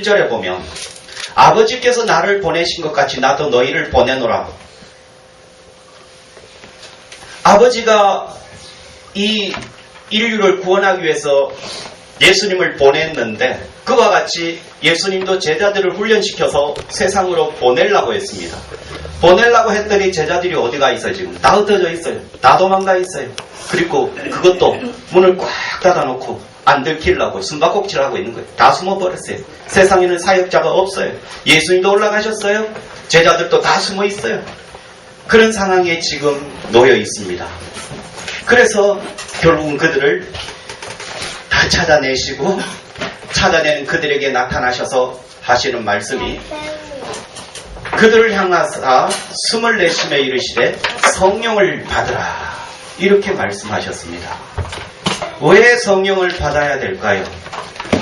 1절에 보면 아버지께서 나를 보내신 것 같이 나도 너희를 보내노라. 아버지가 이 인류를 구원하기 위해서 예수님을 보냈는데 그와 같이 예수님도 제자들을 훈련시켜서 세상으로 보내려고 했습니다. 보내려고 했더니 제자들이 어디가 있어요? 지금 다 흩어져 있어요. 다 도망가 있어요. 그리고 그것도 문을 꽉 닫아놓고 안 들키려고 숨바꼭질을 하고 있는 거예요. 다 숨어버렸어요. 세상에는 사역자가 없어요. 예수님도 올라가셨어요. 제자들도 다 숨어 있어요. 그런 상황에 지금 놓여 있습니다. 그래서 결국은 그들을 다 찾아내시고 찾아내는 그들에게 나타나셔서 하시는 말씀이 그들을 향하사 숨을 내쉬며 이르시되 성령을 받으라 이렇게 말씀하셨습니다. 왜 성령을 받아야 될까요?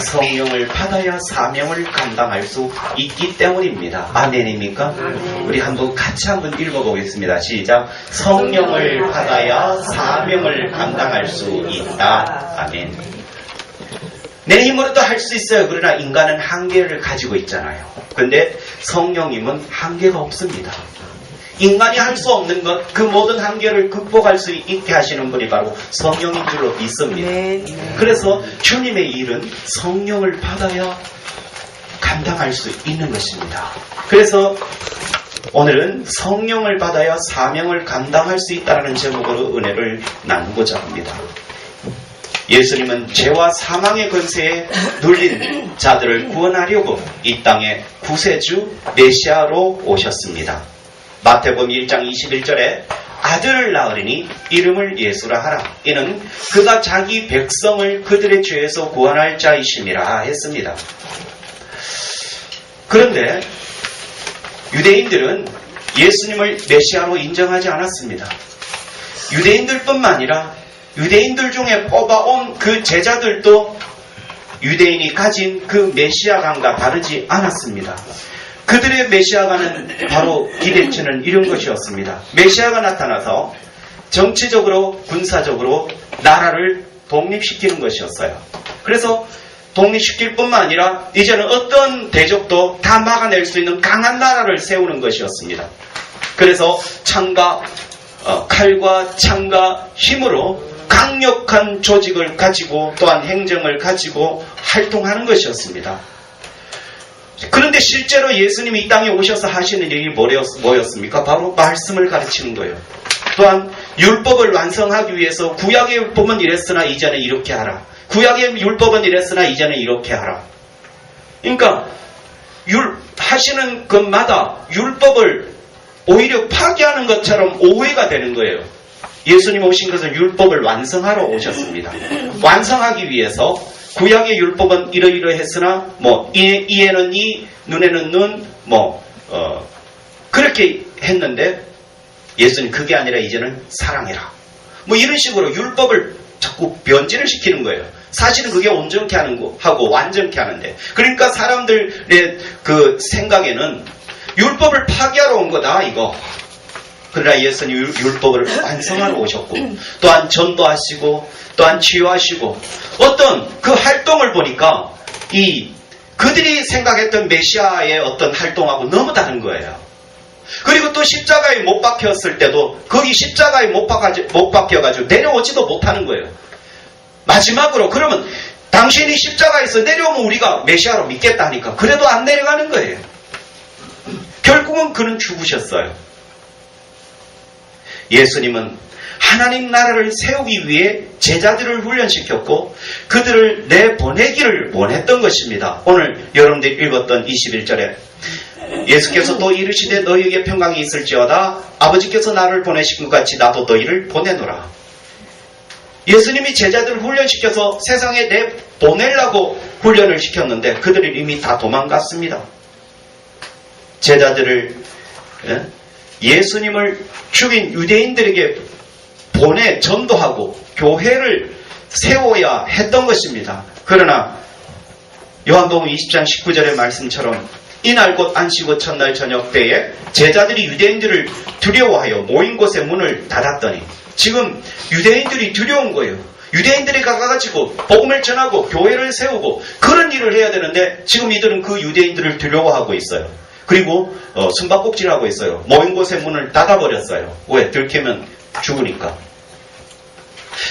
성령을 받아야 사명을 감당할 수 있기 때문입니다. 아멘입니까? 우리 같이 한번 읽어보겠습니다. 시작. 성령을 받아야 사명을 감당할 수 있다. 아멘. 내 힘으로도 할 수 있어요. 그러나 인간은 한계를 가지고 있잖아요. 근데 성령님은 한계가 없습니다. 인간이 할 수 없는 것, 그 모든 한계를 극복할 수 있게 하시는 분이 바로 성령인 줄로 믿습니다. 그래서 주님의 일은 성령을 받아야 감당할 수 있는 것입니다. 그래서 오늘은 성령을 받아야 사명을 감당할 수 있다는 제목으로 은혜를 나누고자 합니다. 예수님은 죄와 사망의 권세에 눌린 자들을 구원하려고 이 땅에 구세주 메시아로 오셨습니다. 마태복음 1장 21절에 아들을 낳으리니 이름을 예수라 하라. 이는 그가 자기 백성을 그들의 죄에서 구원할 자이심이라 했습니다. 그런데 유대인들은 예수님을 메시아로 인정하지 않았습니다. 유대인들뿐만 아니라 유대인들 중에 뽑아온 그 제자들도 유대인이 가진 그 메시아감과 다르지 않았습니다. 그들의 메시아가는 바로 기대치는 이런 것이었습니다. 메시아가 나타나서 정치적으로 군사적으로 나라를 독립시키는 것이었어요. 그래서 독립시킬 뿐만 아니라 이제는 어떤 대적도 다 막아낼 수 있는 강한 나라를 세우는 것이었습니다. 그래서 칼과 창과 힘으로 강력한 조직을 가지고 또한 행정을 가지고 활동하는 것이었습니다. 그런데 실제로 예수님이 이 땅에 오셔서 하시는 일이 뭐였습니까? 바로 말씀을 가르치는 거예요. 또한 율법을 완성하기 위해서 구약의 율법은 이랬으나 이제는 이렇게 하라. 구약의 율법은 이랬으나 이제는 이렇게 하라. 그러니까 하시는 것마다 율법을 오히려 파괴하는 것처럼 오해가 되는 거예요. 예수님 오신 것은 율법을 완성하러 오셨습니다. 완성하기 위해서 구약의 율법은 이러이러했으나 이에는 이, 눈에는 눈, 그렇게 했는데 예수님 그게 아니라 이제는 사랑해라. 이런 식으로 율법을 자꾸 변질을 시키는 거예요. 사실은 그게 온전케 하고 완전케 하는데 그러니까 사람들의 그 생각에는 율법을 파괴하러 온 거다 이거. 그러나 예수님 율법을 완성하러 오셨고 또한 전도하시고 또한 치유하시고 어떤 그 활동을 보니까 그들이 생각했던 메시아의 어떤 활동하고 너무 다른 거예요. 그리고 또 십자가에 못 박혔을 때도 거기 십자가에 못 박혀가지고 내려오지도 못하는 거예요. 마지막으로 그러면 당신이 십자가에서 내려오면 우리가 메시아로 믿겠다니까 그래도 안 내려가는 거예요. 결국은 그는 죽으셨어요. 예수님은 하나님 나라를 세우기 위해 제자들을 훈련시켰고 그들을 내보내기를 원했던 것입니다. 오늘 여러분들이 읽었던 21절에 예수께서 또 이르시되 너희에게 평강이 있을지어다 아버지께서 나를 보내신 것 같이 나도 너희를 보내노라. 예수님이 제자들을 훈련시켜서 세상에 내보내려고 훈련을 시켰는데 그들이 이미 다 도망갔습니다. 제자들을 예수님을 죽인 유대인들에게 전도하고 교회를 세워야 했던 것입니다. 그러나 요한복음 20장 19절의 말씀처럼 이날 곧 안식오 첫날 저녁 때에 제자들이 유대인들을 두려워하여 모인 곳에 문을 닫았더니 지금 유대인들이 두려운 거예요. 유대인들이 가가지고 복음을 전하고 교회를 세우고 그런 일을 해야 되는데 지금 이들은 그 유대인들을 두려워하고 있어요. 그리고 숨바꼭질을 하고 있어요. 모인 곳의 문을 닫아버렸어요. 왜? 들키면 죽으니까.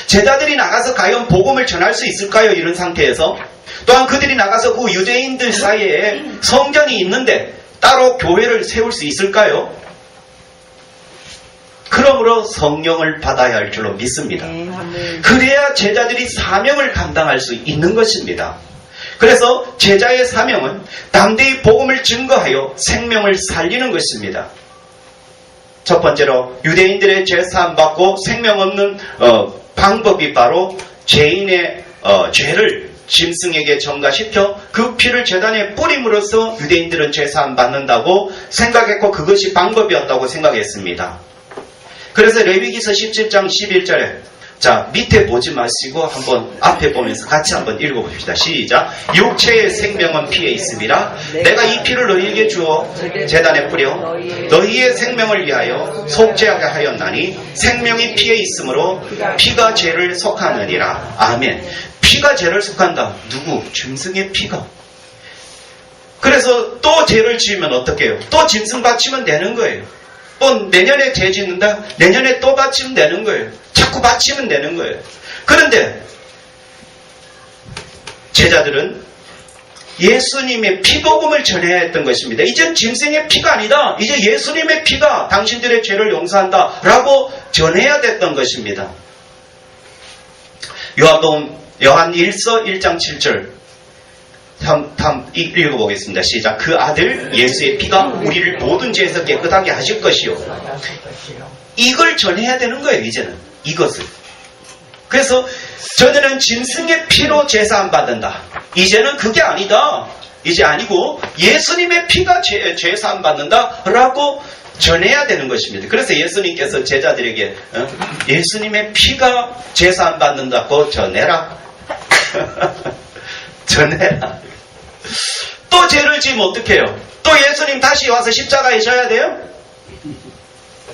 제자들이 나가서 과연 복음을 전할 수 있을까요? 이런 상태에서 또한 그들이 나가서 그 유대인들 사이에 성전이 있는데 따로 교회를 세울 수 있을까요? 그러므로 성령을 받아야 할 줄로 믿습니다. 그래야 제자들이 사명을 감당할 수 있는 것입니다. 그래서 제자의 사명은 담대히 복음을 증거하여 생명을 살리는 것입니다. 첫 번째로 유대인들의 죄사함 받고 생명 없는 방법이 바로 죄인의 죄를 짐승에게 전가시켜 그 피를 제단에 뿌림으로써 유대인들은 죄사함 받는다고 생각했고 그것이 방법이었다고 생각했습니다. 그래서 레위기서 17장 11절에 자 밑에 보지 마시고 한번 앞에 보면서 같이 한번 읽어봅시다. 시작. 육체의 생명은 피에 있음이라 내가 이 피를 너희에게 주어 제단에 뿌려 너희의 생명을 위하여 속죄하게 하였나니 생명이 피에 있으므로 피가 죄를 속하느니라. 아멘. 피가 죄를 속한다. 누구? 짐승의 피가. 그래서 또 죄를 지으면 어떻게 해요? 또 짐승 바치면 되는 거예요. 또 내년에 죄 짓는다? 내년에 또 바치면 되는 거예요. 자꾸 바치면 되는 거예요. 그런데 제자들은 예수님의 피복음을 전해야 했던 것입니다. 이젠 짐승의 피가 아니다. 이제 예수님의 피가 당신들의 죄를 용서한다 라고 전해야 됐던 것입니다. 요한 1서 1장 7절 읽어보겠습니다. 시작. 그 아들 예수의 피가 우리를 모든 죄에서 깨끗하게 하실 것이요. 이걸 전해야 되는 거예요. 이제는 이것을. 그래서 전에는 짐승의 피로 제사함 받는다. 이제는 그게 아니다. 이제 아니고 예수님의 피가 제사함 받는다 라고 전해야 되는 것입니다. 그래서 예수님께서 제자들에게 예수님의 피가 제사함 받는다고 전해라. 전해라. 또 죄를 지으면 어떡해요? 또 예수님 다시 와서 십자가에 져야 돼요?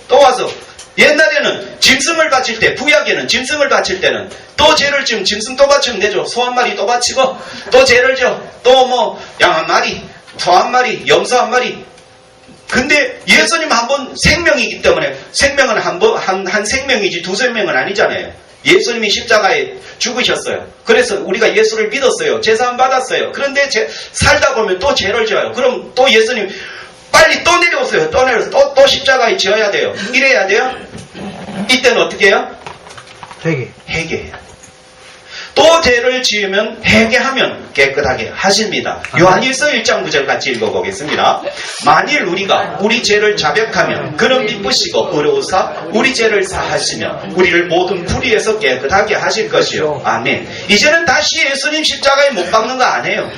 또 와서 옛날에는 짐승을 바칠 때, 구약에는 짐승을 바칠 때는 또 죄를 지으면 짐승 또 바치면 되죠. 소 한 마리 또 바치고 또 죄를 져. 또 뭐 양 한 마리, 소 한 마리, 염소 한 마리. 근데 예수님 한 번 생명이기 때문에 생명은 한 생명이지 두 생명은 아니잖아요. 예수님이 십자가에 죽으셨어요. 그래서 우리가 예수를 믿었어요. 제사함 받았어요. 그런데 살다 보면 또 죄를 져요. 그럼 또 예수님 빨리 또 내려오세요. 또 내려오세요. 또 십자가에 지어야 돼요. 이래야 돼요. 이때는 어떻게 해요? 회개해요. 또 죄를 지으면 회개하면 깨끗하게 하십니다. 요한일서 1장 9절 같이 읽어보겠습니다. 만일 우리가 우리 죄를 자백하면 그는 미쁘시고 의로우사 우리 죄를 사하시며 우리를 모든 불의에서 깨끗하게 하실 것이요. 아멘. 이제는 다시 예수님 십자가에 못 박는 거 안 해요.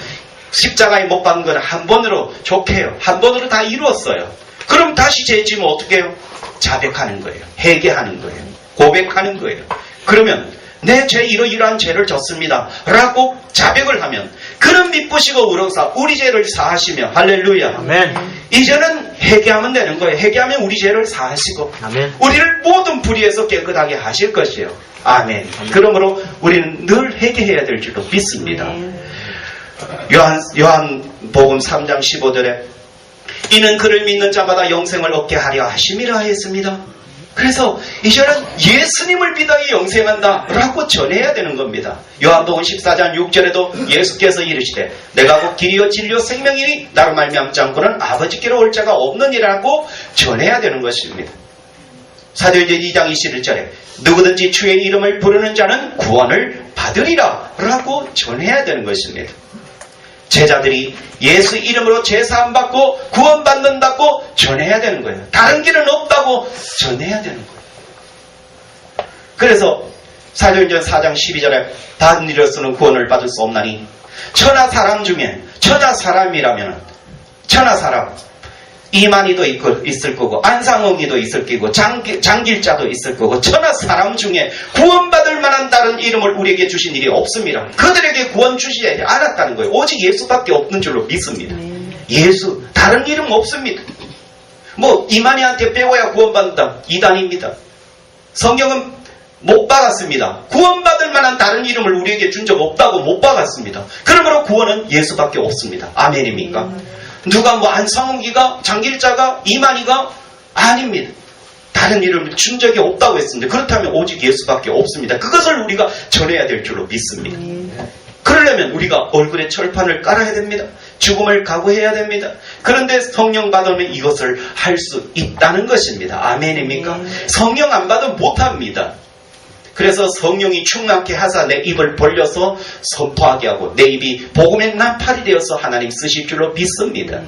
십자가에 못 박는 건 한 번으로 좋게요. 한 번으로 다 이루었어요. 그럼 다시 죄 지으면 어떻게 해요? 자백하는 거예요. 회개하는 거예요. 고백하는 거예요. 그러면 내 죄 이러이러한 죄를 졌습니다 라고 자백을 하면 그는 미쁘시고 의로우사 우리 죄를 사하시며 할렐루야. 아멘. 이제는 회개하면 되는 거예요. 회개하면 우리 죄를 사하시고 아멘. 우리를 모든 불의에서 깨끗하게 하실 것이에요. 아멘. 그러므로 우리는 늘 회개해야 될 줄로 믿습니다. 요한복음 3장 15절에 이는 그를 믿는 자마다 영생을 얻게 하려 하심이라 하였습니다. 그래서 이제는 예수님을 믿어야 영생한다 라고 전해야 되는 겁니다. 요한복음 14장 6절에도 예수께서 이르시되 내가 곧 길이요 진리요 생명이니 나로 말미암지 않고는 아버지께로 올 자가 없느니라고 전해야 되는 것입니다. 사도행전 2장 21절에 누구든지 주의 이름을 부르는 자는 구원을 받으리라 라고 전해야 되는 것입니다. 제자들이 예수 이름으로 제사함 받고 구원받는다고 전해야 되는 거예요. 다른 길은 없다고 전해야 되는 거예요. 그래서 사도행전 4장 12절에 다른 일로서는 구원을 받을 수 없나니 천하 사람 중에 천하 사람이라면 천하 사람 이만희도 있을 거고 안상홍이도 있을 거고 장길자도 있을 거고 천하 사람 중에 구원받을 만한 다른 이름을 우리에게 주신 일이 없습니다. 그들에게 구원 주시지 않았다는 거예요. 오직 예수밖에 없는 줄로 믿습니다. 예수 다른 이름 없습니다. 뭐 이만희한테 배워야 구원받는다. 이단입니다. 성경은 못 박았습니다. 구원받을 만한 다른 이름을 우리에게 준 적 없다고 못 박았습니다. 그러므로 구원은 예수밖에 없습니다. 아멘입니까? 누가 뭐 안상홍기가, 장길자가, 이만희가 아닙니다. 다른 이름을 준 적이 없다고 했습니다. 그렇다면 오직 예수밖에 없습니다. 그것을 우리가 전해야 될 줄로 믿습니다. 그러려면 우리가 얼굴에 철판을 깔아야 됩니다. 죽음을 각오해야 됩니다. 그런데 성령 받으면 이것을 할 수 있다는 것입니다. 아멘입니까? 성령 안 받으면 못합니다. 그래서 성령이 충만케 하사 내 입을 벌려서 선포하게 하고 내 입이 복음의 나팔이 되어서 하나님 쓰실 줄로 믿습니다.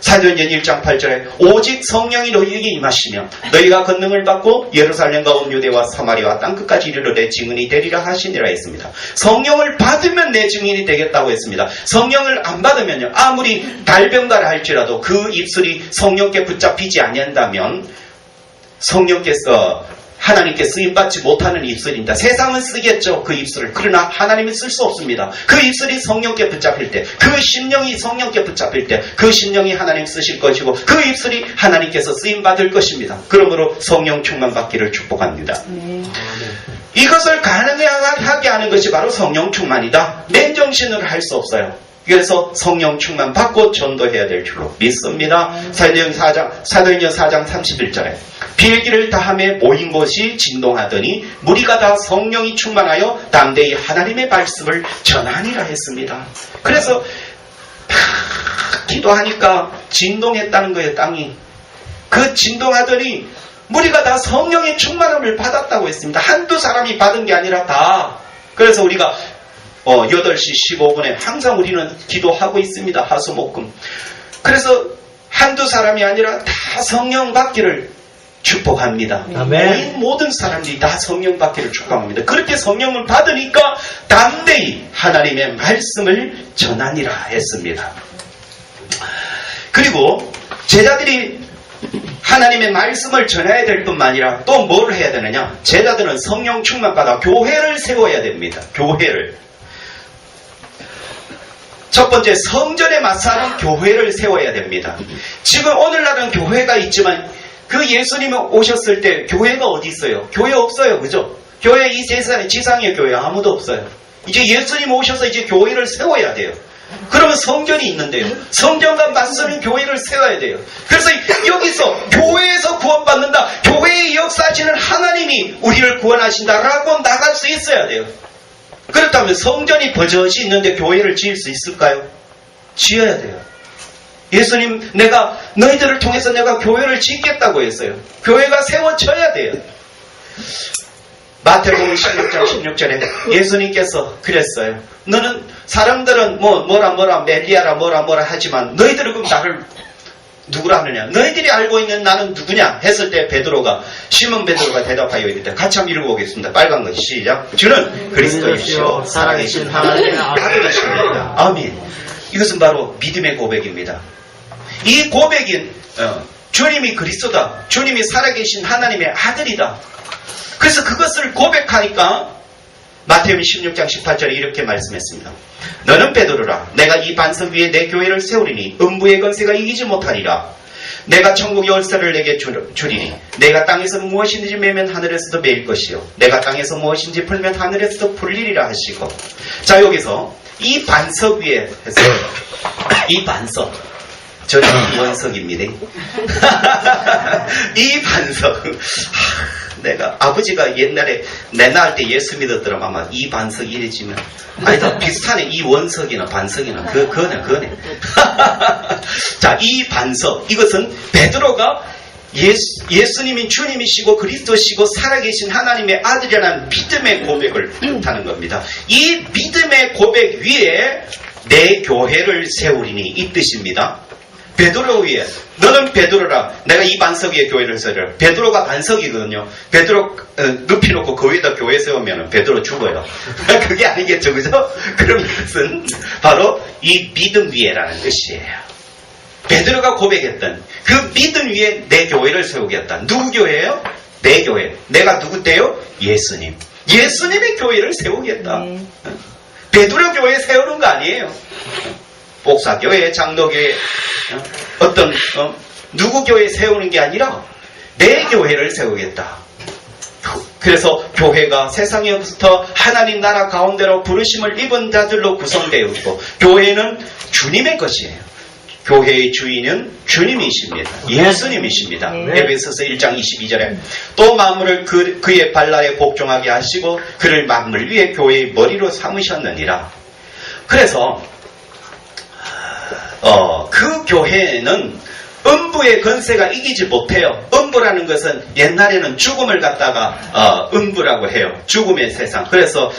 사도행전 1장 8절에 오직 성령이 너희에게 임하시며 너희가 권능을 받고 예루살렘과 온 유대와 사마리아와 땅끝까지 이르러 내 증인이 되리라 하시니라 했습니다. 성령을 받으면 내 증인이 되겠다고 했습니다. 성령을 안 받으면요, 아무리 달병가를 할지라도 그 입술이 성령께 붙잡히지 아니한다면 성령께서 하나님께 쓰임받지 못하는 입술입니다. 세상은 쓰겠죠, 그 입술을. 그러나 하나님은 쓸 수 없습니다. 그 입술이 성령께 붙잡힐 때, 그 심령이 성령께 붙잡힐 때, 그 심령이 하나님 쓰실 것이고 그 입술이 하나님께서 쓰임받을 것입니다. 그러므로 성령 충만 받기를 축복합니다. 이것을 가능하게 하는 것이 바로 성령 충만이다. 맨정신으로 할 수 없어요. 그래서 성령 충만 받고 전도해야 될 줄로 믿습니다. 사도행전 4장 31절에 비행기를 다함에 모인 곳이 진동하더니 무리가 다 성령이 충만하여 담대히 하나님의 말씀을 전하니라 했습니다. 그래서 기도하니까 진동했다는 거예요, 땅이. 그 진동하더니 무리가 다 성령의 충만함을 받았다고 했습니다. 한두 사람이 받은 게 아니라 다. 그래서 우리가 8시 15분에 항상 우리는 기도하고 있습니다. 하수목금. 그래서 한두 사람이 아니라 다 성령 받기를 축복합니다. 아멘. 모든 사람들이 다 성령 받기를 축복합니다. 그렇게 성령을 받으니까 담대히 하나님의 말씀을 전하니라 했습니다. 그리고 제자들이 하나님의 말씀을 전해야 될 뿐만 아니라 또 뭘 해야 되느냐? 제자들은 성령 충만 받아 교회를 세워야 됩니다. 교회를. 첫 번째, 성전에 맞서는 교회를 세워야 됩니다. 지금 오늘날은 교회가 있지만 그 예수님이 오셨을 때 교회가 어디 있어요? 교회 없어요. 그죠? 교회 이 세상에 지상의 교회 아무도 없어요. 이제 예수님 오셔서 이제 교회를 세워야 돼요. 그러면 성전이 있는데요. 성전과 맞서는 교회를 세워야 돼요. 그래서 여기서 교회에서 구원받는다. 교회의 역사하시는 하나님이 우리를 구원하신다라고 나갈 수 있어야 돼요. 그렇다면 성전이 버젓이 있는데 교회를 지을 수 있을까요? 지어야 돼요. 예수님, 내가 너희들을 통해서 내가 교회를 짓겠다고 했어요. 교회가 세워져야 돼요. 마태복음 16장 16절에 예수님께서 그랬어요. 너는 사람들은 뭐라 멜리아라 뭐라 하지만 너희들은 그럼 나를 누구라 하느냐? 너희들이 알고 있는 나는 누구냐? 했을 때 시몬 베드로가 대답하여 이르되 같이 한번 읽어보겠습니다. 빨간 거 시작. 주는 그리스도이시오 살아계신 하나님의 아들이십니다. 아멘. 이것은 바로 믿음의 고백입니다. 이 고백인 주님이 그리스도다. 주님이 살아계신 하나님의 아들이다. 그래서 그것을 고백하니까 마태복음 16장 18절에 이렇게 말씀했습니다. 너는 베드로라. 내가 이 반석 위에 내 교회를 세우리니 음부의 권세가 이기지 못하리라. 내가 천국의 열쇠를 내게 주리니 내가 땅에서 무엇인지 매면 하늘에서도 매일 것이요 내가 땅에서 무엇인지 풀면 하늘에서도 풀리리라 하시고. 자, 여기서 이 반석 위에 해서 이 반석, 저는 이 원석입니다. 이 반석, 내가 아버지가 옛날에 내 낳을 때 예수 믿었더라면 아마 이 반석 이래지면 아니다, 비슷하네. 이 원석이나 반석이나 그거네. 자, 이 반석, 이것은 베드로가 예수님이 주님이시고 그리스도시고 살아계신 하나님의 아들이라는 믿음의 고백을 뜻하는 겁니다. 이 믿음의 고백 위에 내 교회를 세우리니 이 뜻입니다. 베드로 위에, 너는 베드로라. 내가 이 반석 위에 교회를 세우리라. 베드로가 반석이거든요. 베드로 눕히 놓고 그 위에다 교회 세우면 베드로 죽어요. 그게 아니겠죠, 그죠? 그럼 이것은 바로 이 믿음 위에라는 뜻이에요. 베드로가 고백했던 그 믿음 위에 내 교회를 세우겠다. 누구 교회예요? 내 교회. 내가 누구때요? 예수님. 예수님의 교회를 세우겠다. 베드로 교회 세우는 거 아니에요. 복사교회, 장로교회, 누구 교회 세우는 게 아니라 내 교회를 세우겠다. 그래서 교회가 세상에부터 하나님 나라 가운데로 부르심을 입은 자들로 구성되어 있고 교회는 주님의 것이에요. 교회의 주인은 주님이십니다. 예수님이십니다. 에베소서 1장 22절에 또 만물을 그의 발날에 복종하게 하시고 그를 만물 위에 교회의 머리로 삼으셨느니라. 그래서 그 교회는 음부의 권세가 이기지 못해요. 음부라는 것은 옛날에는 죽음을 갖다가 음부라고 해요. 죽음의 세상. 그래서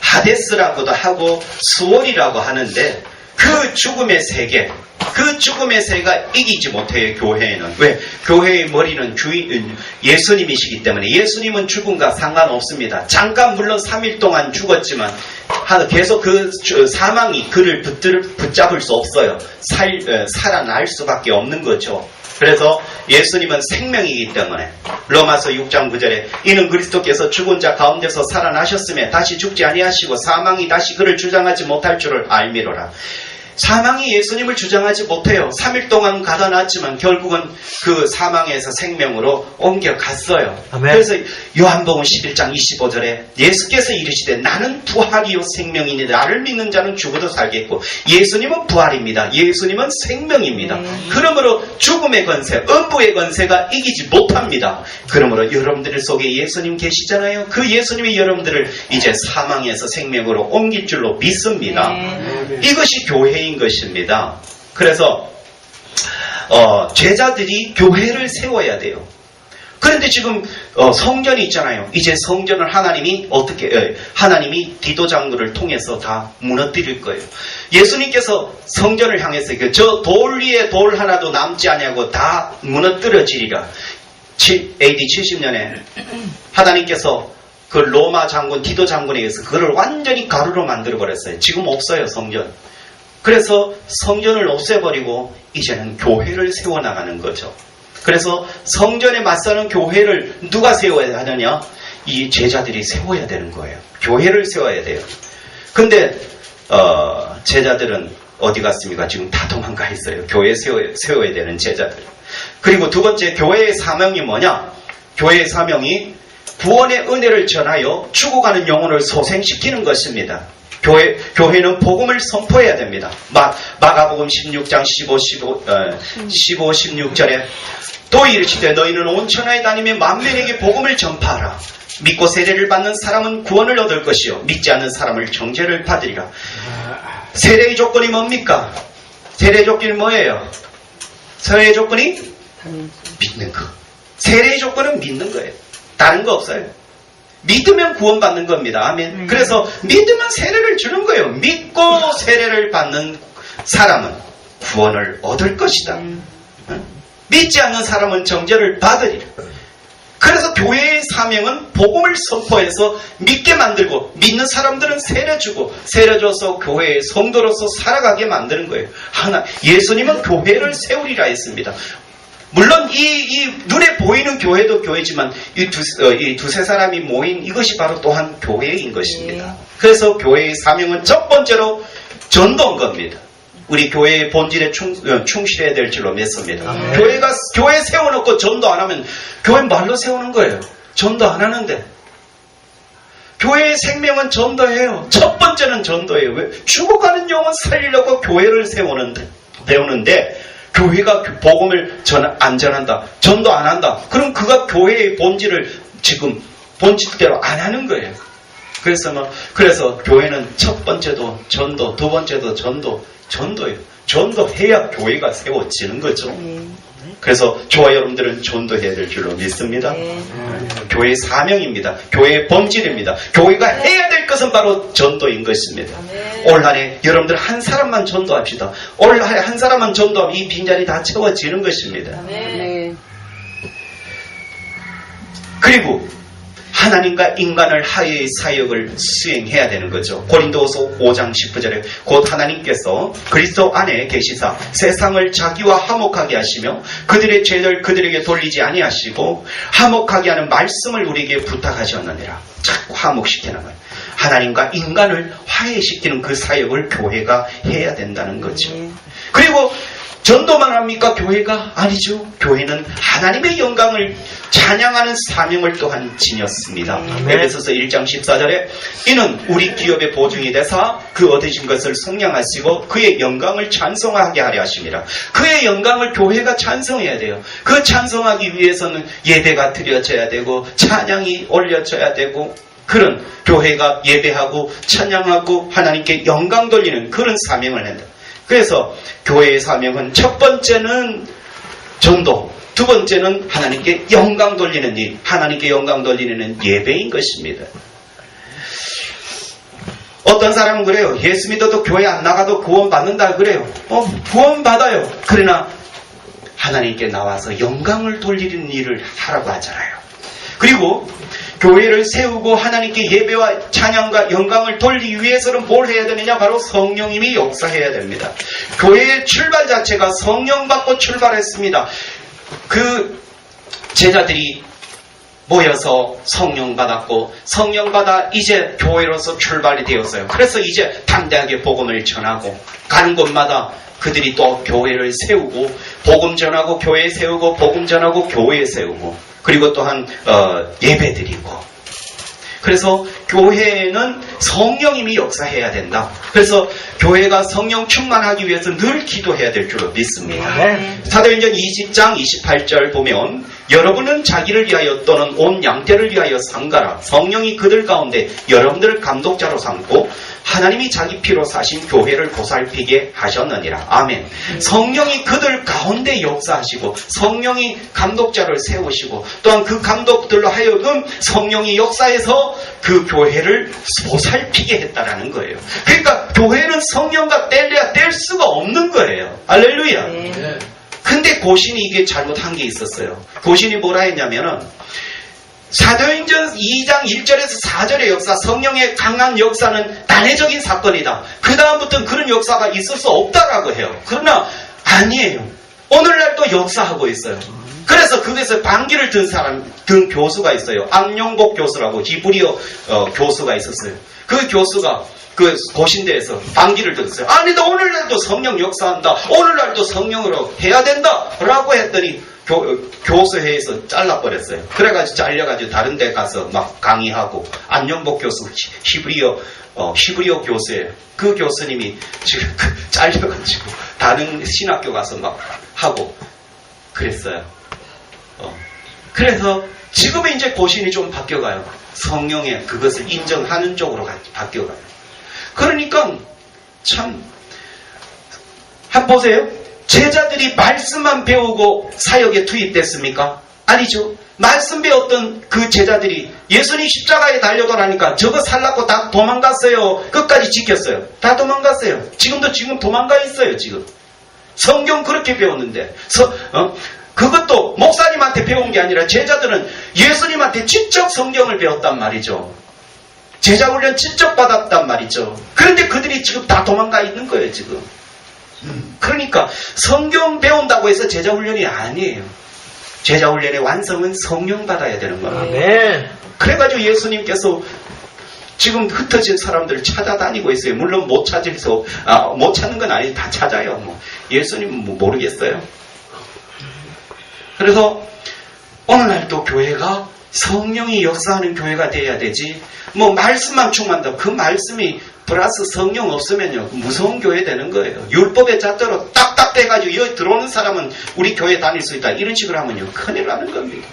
하데스라고도 하고 수월이라고 하는데 그 죽음의 세계, 그 죽음의 세계가 이기지 못해요. 교회는. 왜? 교회의 머리는 예수님이시기 때문에 예수님은 죽음과 상관없습니다. 잠깐 물론 3일 동안 죽었지만 계속 그 사망이 그를 붙잡을 수 없어요. 살아날 수밖에 없는 거죠. 그래서 예수님은 생명이기 때문에 로마서 6장 9절에 이는 그리스도께서 죽은 자 가운데서 살아나셨으며 다시 죽지 아니하시고 사망이 다시 그를 주장하지 못할 줄을 알미로라. 사망이 예수님을 주장하지 못해요. 3일 동안 가다 놨지만 결국은 그 사망에서 생명으로 옮겨갔어요. 아멘. 그래서 요한복음 11장 25절에 예수께서 이르시되 나는 부활이요 생명이니 나를 믿는 자는 죽어도 살겠고 예수님은 부활입니다. 예수님은 생명입니다. 그러므로 죽음의 권세, 음부의 권세가 이기지 못합니다. 그러므로 여러분들 속에 예수님 계시잖아요. 그 예수님이 여러분들을 이제 사망에서 생명으로 옮길 줄로 믿습니다. 이것이 교회인 것입니다. 그래서 제자들이 교회를 세워야 돼요. 그런데 지금 성전이 있잖아요. 이제 성전을 하나님이 디도장구를 통해서 다 무너뜨릴 거예요. 예수님께서 성전을 향해서 저 돌 위에 돌 하나도 남지 아니하고 다 무너뜨려지리라. AD 70년에 하나님께서 그 로마 장군 디도 장군에 의해서 그를 완전히 가루로 만들어 버렸어요. 지금 없어요, 성전. 그래서 성전을 없애버리고 이제는 교회를 세워나가는 거죠. 그래서 성전에 맞서는 교회를 누가 세워야 하느냐? 이 제자들이 세워야 되는 거예요. 교회를 세워야 돼요. 근데 제자들은 어디 갔습니까? 지금 다 도망가 있어요. 교회 세워야 되는 제자들. 그리고 두 번째, 교회의 사명이 뭐냐? 교회의 사명이 구원의 은혜를 전하여 죽어가는 영혼을 소생시키는 것입니다. 교회는 복음을 선포해야 됩니다. 마가복음 16장 15, 16절에 또 이르시되 너희는 온 천하에 다니며 만민에게 복음을 전파하라. 믿고 세례를 받는 사람은 구원을 얻을 것이요 믿지 않는 사람을 정죄를 받으리라. 세례의 조건이 뭡니까? 세례의 조건이 뭐예요? 세례의 조건이 믿는 거. 세례의 조건은 믿는 거예요. 다른 거 없어요. 믿으면 구원받는 겁니다. 아멘. 그래서 믿으면 세례를 주는 거예요. 믿고 세례를 받는 사람은 구원을 얻을 것이다. 믿지 않는 사람은 정죄를 받으리라. 그래서 교회의 사명은 복음을 선포해서 믿게 만들고 믿는 사람들은 세례 주고 세례 줘서 교회의 성도로서 살아가게 만드는 거예요. 예수님은 교회를 세우리라 했습니다. 물론 이 눈에 보이는 교회도 교회지만 이 두세 사람이 모인 이것이 바로 또한 교회인 것입니다. 그래서 교회의 사명은 첫 번째로 전도인 겁니다. 우리 교회의 본질에 충실해야 될 줄로 믿습니다. 교회 세워놓고 전도 안 하면 교회 말로 세우는 거예요. 전도 안 하는데. 교회의 생명은 전도예요. 첫 번째는 전도예요. 왜? 죽어가는 영혼 살리려고 교회를 배우는데 교회가 복음을 안 전한다. 전도 안 한다. 그럼 그가 교회의 본질을 지금 본질대로 안 하는 거예요. 그래서 교회는 첫 번째도 전도, 두 번째도 전도예요. 전도해야 교회가 세워지는 거죠. 그래서 저와 여러분들은 전도해야 될 줄로 믿습니다. 교회의 사명입니다. 교회의 본질입니다. 교회가 해야 될 것은 바로 전도인 것입니다. 올 한해 여러분들 한 사람만 전도합시다. 올 한해 한 사람만 전도하면 이 빈자리 다 채워지는 것입니다. 그리고 하나님과 인간을 하여의 사역을 수행해야 되는 거죠. 고린도후서 5장 19절에 곧 하나님께서 그리스도 안에 계시사 세상을 자기와 화목하게 하시며 그들의 죄를 그들에게 돌리지 아니하시고 화목하게 하는 말씀을 우리에게 부탁하셨느니라. 자꾸 화목시키는 거예요. 하나님과 인간을 화해시키는 그 사역을 교회가 해야 된다는 거죠. 그리고 전도만 합니까? 교회가? 아니죠. 교회는 하나님의 영광을 찬양하는 사명을 또한 지녔습니다. 에베소서 1장 14절에 이는 우리 기업의 보증이 되사 그 얻으신 것을 속량하시고 그의 영광을 찬송하게 하려 하심이라. 그의 영광을 교회가 찬송해야 돼요. 그 찬송하기 위해서는 예배가 드려져야 되고 찬양이 올려져야 되고 그런 교회가 예배하고 찬양하고 하나님께 영광 돌리는 그런 사명을 한다. 그래서 교회의 사명은 첫 번째는 전도, 두 번째는 하나님께 영광 돌리는 일, 하나님께 영광 돌리는 예배인 것입니다. 어떤 사람은 그래요. 예수 믿어도 교회 안 나가도 구원 받는다 그래요. 구원 받아요. 그러나 하나님께 나와서 영광을 돌리는 일을 하라고 하잖아요. 그리고 교회를 세우고 하나님께 예배와 찬양과 영광을 돌리기 위해서는 뭘 해야 되느냐? 바로 성령님이 역사해야 됩니다. 교회의 출발 자체가 성령 받고 출발했습니다. 그 제자들이 모여서 성령 받았고 성령 받아 이제 교회로서 출발이 되었어요. 그래서 이제 담대하게 복음을 전하고 가는 곳마다 그들이 또 교회를 세우고 복음 전하고 교회 세우고 복음 전하고 교회 세우고 그리고 또한 예배드리고 그래서 교회는 성령님이 역사해야 된다. 그래서 교회가 성령 충만하기 위해서 늘 기도해야 될 줄로 믿습니다. 사도행전 20장 28절 보면 여러분은 자기를 위하여 또는 온 양떼를 위하여 상가라. 성령이 그들 가운데 여러분들을 감독자로 삼고 하나님이 자기 피로 사신 교회를 보살피게 하셨느니라. 아멘. 성령이 그들 가운데 역사하시고 성령이 감독자를 세우시고 또한 그 감독들로 하여금 성령이 역사해서 그 교회를 보살피게 했다라는 거예요. 그러니까 교회는 성령과 뗄래야 뗄 수가 없는 거예요. 할렐루야. 근데 고신이 이게 잘못한 게 있었어요. 고신이 뭐라 했냐면은 사도행전 2장 1절에서 4절의 역사, 성령의 강한 역사는 단회적인 사건이다. 그 다음부터는 그런 역사가 있을 수 없다라고 해요. 그러나 아니에요. 오늘날도 역사하고 있어요. 그래서 거기서 방귀를 든 교수가 있어요. 악령복 교수라고 히브리어 교수가 있었어요. 그 교수가 그 고신대에서 방귀를 들었어요. 아니다, 오늘날도 성령 역사한다. 오늘날도 성령으로 해야 된다. 라고 했더니 교수회에서 잘라버렸어요. 그래가지고 잘려가지고 다른 데 가서 막 강의하고 안영복 교수 히브리어 교수예요. 그 교수님이 지금 잘려가지고 다른 신학교 가서 막 하고 그랬어요. 그래서 지금은 이제 고신이 좀 바뀌어가요. 성령의 그것을 인정하는 쪽으로 바뀌어가요. 그러니까 참 한번 보세요. 제자들이 말씀만 배우고 사역에 투입됐습니까? 아니죠. 말씀 배웠던 그 제자들이 예수님 십자가에 달려가라니까 저거 살라고 다 도망갔어요. 끝까지 지켰어요. 다 도망갔어요. 지금 도망가 있어요. 지금 성경 그렇게 배웠는데 그것도 목사님한테 배운 게 아니라 제자들은 예수님한테 직접 성경을 배웠단 말이죠. 제자훈련 직접 받았단 말이죠. 그런데 그들이 지금 다 도망가 있는 거예요. 지금. 그러니까 성경 배운다고 해서 제자훈련이 아니에요. 제자훈련의 완성은 성령 받아야 되는 겁니다. 네. 그래가지고 예수님께서 지금 흩어진 사람들을 찾아다니고 있어요. 물론 못 찾는 건 아니에요. 다 찾아요. 예수님은 모르겠어요. 그래서 오늘날도 교회가 성령이 역사하는 교회가 돼야 되지. 말씀만 충만한다. 그 말씀이 플러스 성령 없으면요 무서운 교회 되는 거예요. 율법의 잣대로 딱딱 떼가지고 여기 들어오는 사람은 우리 교회 다닐 수 있다. 이런 식으로 하면요 큰일 나는 겁니다.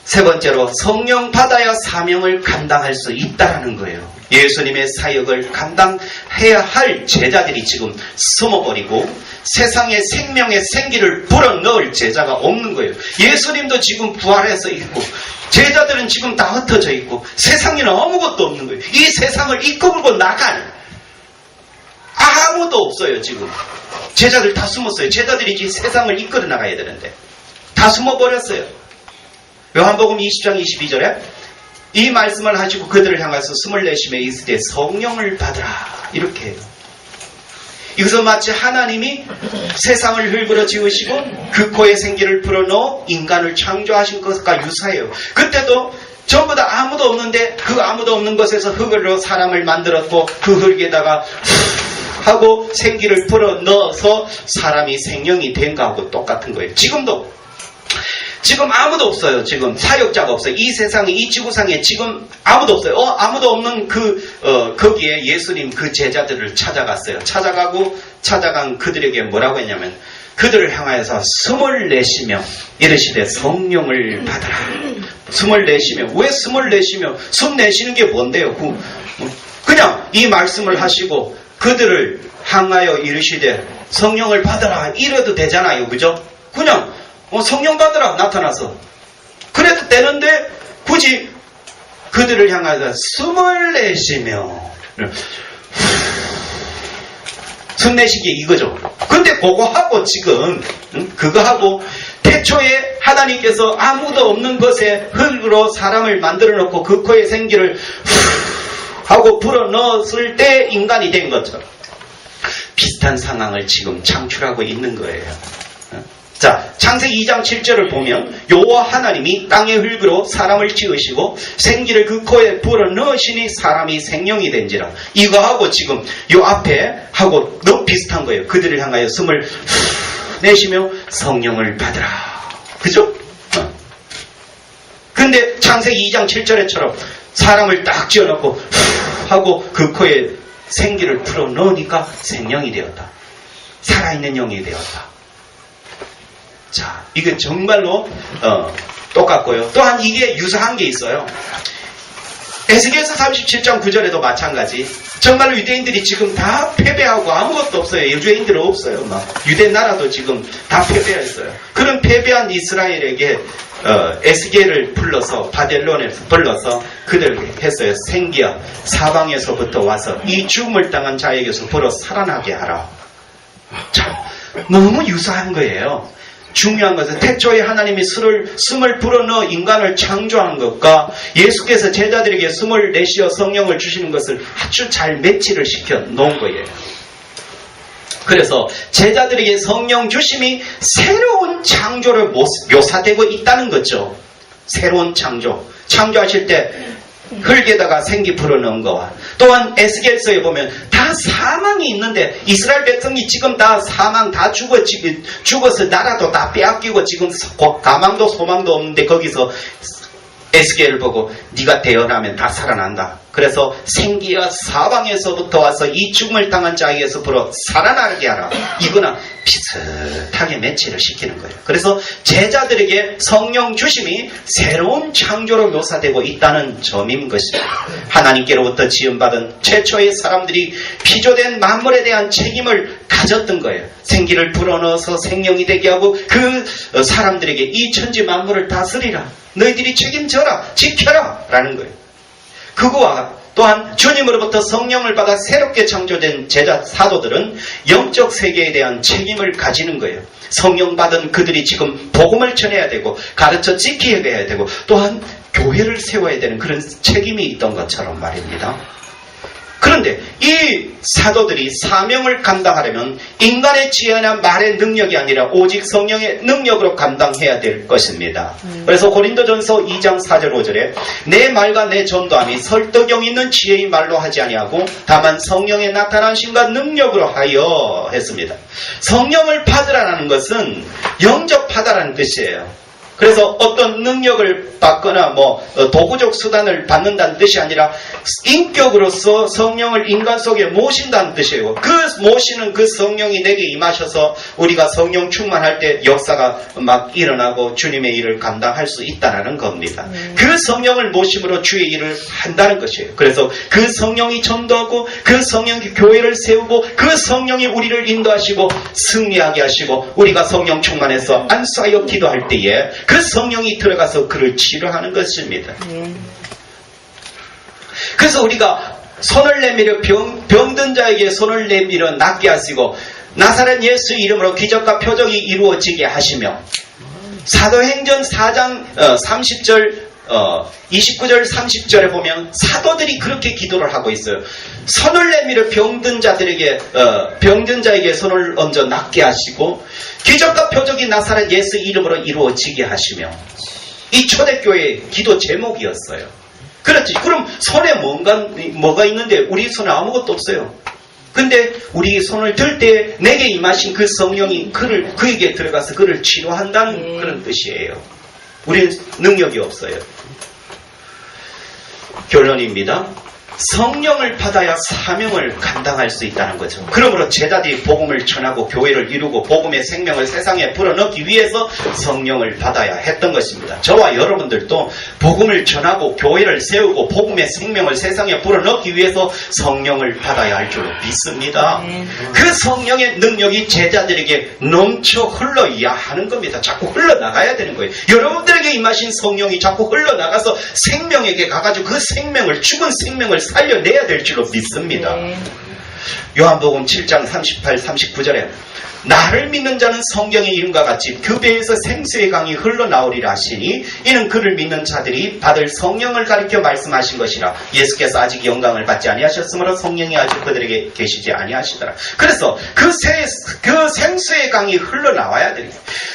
세 번째로 성령 받아야 사명을 감당할 수 있다라는 거예요. 예수님의 사역을 감당해야 할 제자들이 지금 숨어버리고 세상에 생명의 생기를 불어넣을 제자가 없는 거예요. 예수님도 지금 부활해서 있고 제자들은 지금 다 흩어져 있고 세상에는 아무것도 없는 거예요. 이 세상을 이끌고 나갈 아무도 없어요. 지금 제자들 다 숨었어요. 제자들이 이 세상을 이끌어 나가야 되는데 다 숨어버렸어요. 요한복음 20장 22절에 이 말씀을 하시고 그들을 향해서 숨을 내쉬며 이르되 성령을 받으라 이렇게 해요. 이것은 마치 하나님이 세상을 흙으로 지으시고 그 코에 생기를 불어넣어 인간을 창조하신 것과 유사해요. 그때도 전부 다 아무도 없는데 그 아무도 없는 곳에서 흙으로 사람을 만들었고 그 흙에다가 하고 생기를 불어 넣어서 사람이 생명이 된 거하고 똑같은 거예요. 지금 아무도 없어요. 지금 사역자가 없어요. 이 세상에, 이 지구상에 지금 아무도 없어요. 아무도 없는 거기에 예수님 그 제자들을 찾아갔어요. 찾아간 그들에게 뭐라고 했냐면, 그들을 향하여서 숨을 내쉬며 이르시되 성령을 받으라. 숨을 내쉬며. 왜 숨을 내쉬며? 숨 내쉬는 게 뭔데요? 그냥 이 말씀을 하시고 그들을 향하여 이르시되 성령을 받으라 이래도 되잖아요. 그죠? 그냥 성령 받으라 나타나서 그래도 되는데 굳이 그들을 향하여서 숨을 내쉬며 숨 내쉬기 이거죠. 근데 그거 하고 지금 그거 하고 태초에 하나님께서 아무도 없는 것에 흙으로 사람을 만들어 놓고 그 코에 생기를 하고 불어 넣었을 때 인간이 된 것처럼 비슷한 상황을 지금 창출하고 있는 거예요. 자, 창세기 2장 7절을 보면 여호와 하나님이 땅의 흙으로 사람을 지으시고 생기를 그 코에 불어 넣으시니 사람이 생명이 된지라. 이거하고 지금 요 앞에 하고 너무 비슷한 거예요. 그들을 향하여 숨을 내쉬며 성령을 받으라. 그죠? 근데 창세기 2장 7절에처럼 사람을 딱 지어놓고 하고 그 코에 생기를 불어 넣으니까 생명이 되었다. 살아있는 영이 되었다. 자, 이게 정말로 똑같고요. 또한 이게 유사한 게 있어요. 에스겔서 37장 9절에도 마찬가지. 정말로 유대인들이 지금 다 패배하고 아무것도 없어요. 유대인들은 없어요. 막 유대 나라도 지금 다 패배했어요. 그런 패배한 이스라엘에게 에스겔을 불러서 바벨론에서 불러서 그들에게 했어요. 생기야 사방에서부터 와서 이 죽음을 당한 자에게서 불어 살아나게 하라. 참 너무 유사한 거예요. 중요한 것은 태초에 하나님이 숨을 불어넣어 인간을 창조한 것과 예수께서 제자들에게 숨을 내쉬어 성령을 주시는 것을 아주 잘 매치를 시켜 놓은 거예요. 그래서 제자들에게 성령 주심이 새로운 창조를 묘사되고 있다는 거죠. 새로운 창조하실 때 흙에다가 생기 불어넣은 거와 또한 에스겔서에 보면 다 사망이 있는데 이스라엘 백성이 지금 다 사망 다 죽어서 나라도 다 빼앗기고 지금 가망도 소망도 없는데 거기서 에스겔을 보고 네가 대언하면 다 살아난다. 그래서 생기와 사방에서부터 와서 이 죽음을 당한 자에게서 불어 살아나게 하라. 이거나 비슷하게 매치를 시키는 거예요. 그래서 제자들에게 성령 주심이 새로운 창조로 묘사되고 있다는 점인 것입니다. 하나님께로부터 지음받은 최초의 사람들이 피조된 만물에 대한 책임을 가졌던 거예요. 생기를 불어넣어서 생명이 되게 하고 그 사람들에게 이 천지 만물을 다스리라. 너희들이 책임져라. 지켜라. 라는 거예요. 그거와 또한 주님으로부터 성령을 받아 새롭게 창조된 제자 사도들은 영적 세계에 대한 책임을 가지는 거예요. 성령 받은 그들이 지금 복음을 전해야 되고 가르쳐 지켜야 되고 또한 교회를 세워야 되는 그런 책임이 있던 것처럼 말입니다. 그런데 이 사도들이 사명을 감당하려면 인간의 지혜나 말의 능력이 아니라 오직 성령의 능력으로 감당해야 될 것입니다. 그래서 고린도전서 2장 4절 5절에 내 말과 내 전도함이 설득력 있는 지혜의 말로 하지 아니하고 다만 성령의 나타나심과 능력으로 하여 했습니다. 성령을 받으라는 것은 영접하다라는 뜻이에요. 그래서 어떤 능력을 받거나 도구적 수단을 받는다는 뜻이 아니라 인격으로서 성령을 인간 속에 모신다는 뜻이에요. 그 모시는 그 성령이 내게 임하셔서 우리가 성령 충만할 때 역사가 막 일어나고 주님의 일을 감당할 수 있다는 겁니다. 그 성령을 모심으로 주의 일을 한다는 것이에요. 그래서 그 성령이 전도하고 그 성령이 교회를 세우고 그 성령이 우리를 인도하시고 승리하게 하시고 우리가 성령 충만해서 안수하여 기도할 때에 그 성령이 들어가서 그를 치료하는 것입니다. 그래서 우리가 손을 내밀어 병든 자에게 손을 내밀어 낫게 하시고 나사렛 예수 이름으로 기적과 표적이 이루어지게 하시며 사도행전 4장 30절 29절 30절에 보면 사도들이 그렇게 기도를 하고 있어요. 손을 내밀어 병든 자에게 손을 얹어 낫게 하시고 기적과 표적이 나사렛 예수 이름으로 이루어지게 하시며 이 초대교회의 기도 제목이었어요. 그렇지. 그럼 손에 뭐가 있는데 우리 손에 아무것도 없어요. 근데 우리 손을 들 때 내게 임하신 그 성령이 그에게 들어가서 그를 치료한다는 그런 뜻이에요. 우리는 능력이 없어요. 결론입니다. 성령을 받아야 사명을 감당할 수 있다는 거죠. 그러므로 제자들이 복음을 전하고 교회를 이루고 복음의 생명을 세상에 불어넣기 위해서 성령을 받아야 했던 것입니다. 저와 여러분들도 복음을 전하고 교회를 세우고 복음의 생명을 세상에 불어넣기 위해서 성령을 받아야 할 줄로 믿습니다. 그 성령의 능력이 제자들에게 넘쳐 흘러야 하는 겁니다. 자꾸 흘러나가야 되는 거예요. 여러분들에게 임하신 성령이 자꾸 흘러나가서 생명에게 가가지고 그 생명을, 죽은 생명을 살려내야 될 줄로 믿습니다. 요한복음 7장 38, 39절에 나를 믿는 자는 성경의 이름과 같이 그 배에서 생수의 강이 흘러나오리라 하시니 이는 그를 믿는 자들이 받을 성령을 가리켜 말씀하신 것이라. 예수께서 아직 영광을 받지 아니하셨으므로 성령이 아직 그들에게 계시지 아니하시더라. 그래서 그 생수의 강이 흘러나와야 돼요.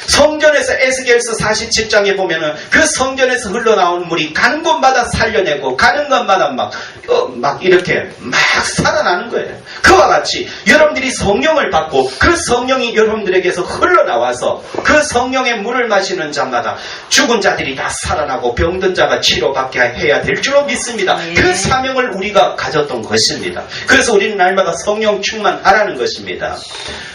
성전에서 에스겔서 47장에 보면은 그 성전에서 흘러나오는 물이 가는 곳마다 살려내고 가는 곳마다 막 이렇게 막 살아나는 거예요. 그와 같이 여러분들이 성령을 받고 그 성령이 여러분들에게서 흘러나와서 그 성령의 물을 마시는 자마다 죽은 자들이 다 살아나고 병든 자가 치료받게 해야 될 줄로 믿습니다. 그 사명을 우리가 가졌던 것입니다. 그래서 우리는 날마다 성령 충만하라는 것입니다.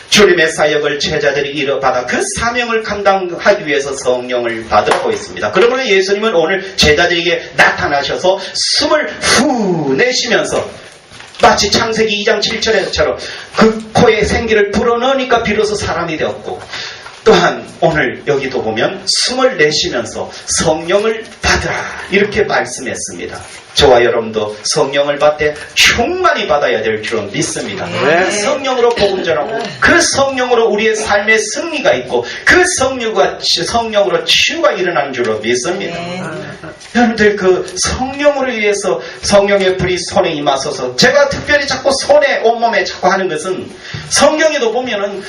주님의 사역을 제자들이 이뤄받아 그 사명을 감당하기 위해서 성령을 받고 있습니다. 그러므로 예수님은 오늘 제자들에게 나타나셔서 숨을 후 내쉬면서 마치 창세기 2장 7절에처럼 그 코에 생기를 불어넣으니까 비로소 사람이 되었고, 또한 오늘 여기도 보면 숨을 내쉬면서 성령을 받으라 이렇게 말씀했습니다. 저와 여러분도 성령을 받되 충만히 받아야 될 줄로 믿습니다. 그 성령으로 복음 전하고 그 성령으로 우리의 삶의 승리가 있고 그 성령으로 치유가 일어나는 줄로 믿습니다. 여러분들 그 성령으로 인해서 성령의 불이 손에 임하소서. 제가 특별히 자꾸 손에 온몸에 자꾸 하는 것은 성경에도 보면은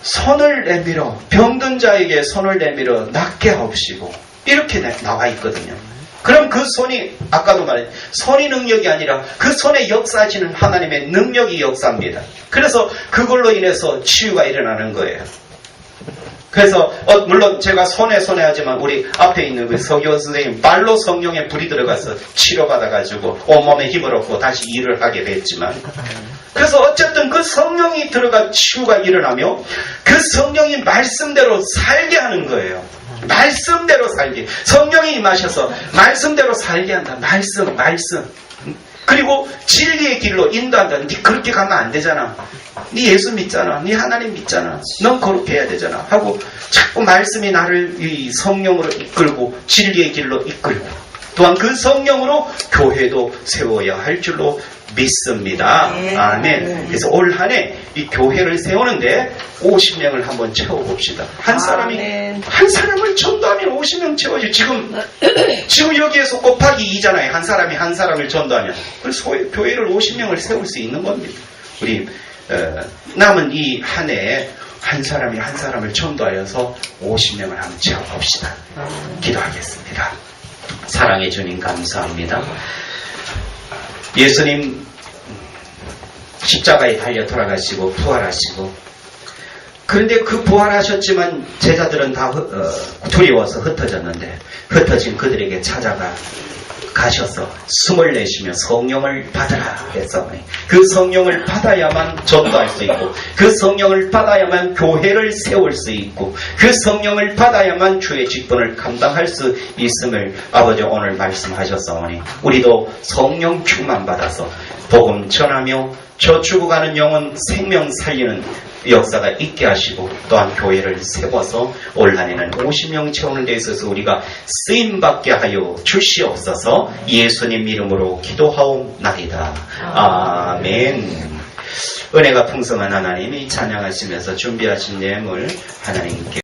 손을 내밀어 병든 자에게 손을 내밀어 낫게 하옵시고 이렇게 나와 있거든요. 그럼 그 손이 아까도 말했죠. 손이 능력이 아니라 그 손에 역사하시는 하나님의 능력이 역사입니다. 그래서 그걸로 인해서 치유가 일어나는 거예요. 그래서 물론 제가 손에 하지만 우리 앞에 있는 그 서기원 선생님 발로 성령의 불이 들어가서 치료받아가지고 온몸에 힘을 얻고 다시 일을 하게 됐지만, 그래서 어쨌든 그 성령이 들어가 치유가 일어나며 그 성령이 말씀대로 살게 하는 거예요. 말씀대로 살게. 성령이 임하셔서 말씀대로 살게 한다. 말씀. 그리고 진리의 길로 인도한다. 니 그렇게 가면 안 되잖아. 니 예수 믿잖아. 니 하나님 믿잖아. 넌 그렇게 해야 되잖아. 하고 자꾸 말씀이 나를 이 성령으로 이끌고 진리의 길로 이끌고 또한 그 성령으로 교회도 세워야 할 줄로 믿습니다. 아멘. 그래서 올 한 해 이 교회를 세우는데 50명을 한번 채워봅시다. 한 사람을 전도하면 50명 채워지. 지금 여기에서 곱하기 2잖아요. 한 사람을 전도하면. 그래서 교회를 50명을 세울 수 있는 겁니다. 우리 남은 이 한 해에 한 사람을 전도하여서 50명을 한번 채워봅시다. 기도하겠습니다. 사랑해 주님 감사합니다. 예수님 십자가에 달려 돌아가시고 부활하시고, 그런데 그 부활하셨지만 제자들은 다 두려워서 흩어졌는데 흩어진 그들에게 찾아가 가셔서 숨을 내쉬며 성령을 받으라 했사오니 그 성령을 받아야만 전도할 수 있고 그 성령을 받아야만 교회를 세울 수 있고 그 성령을 받아야만 주의 직분을 감당할 수 있음을 아버지 오늘 말씀하셨사오니 우리도 성령 충만 받아서 복음 전하며 저 죽어가는 영혼 생명 살리는 역사가 있게 하시고 또한 교회를 세워서 올 한해는 50명 채우는 데 있어서 우리가 쓰임받게 하여 주시옵소서. 예수님 이름으로 기도하옵나이다. 아멘. 은혜가 풍성한 하나님이 찬양하시면서 준비하신 예물 하나님께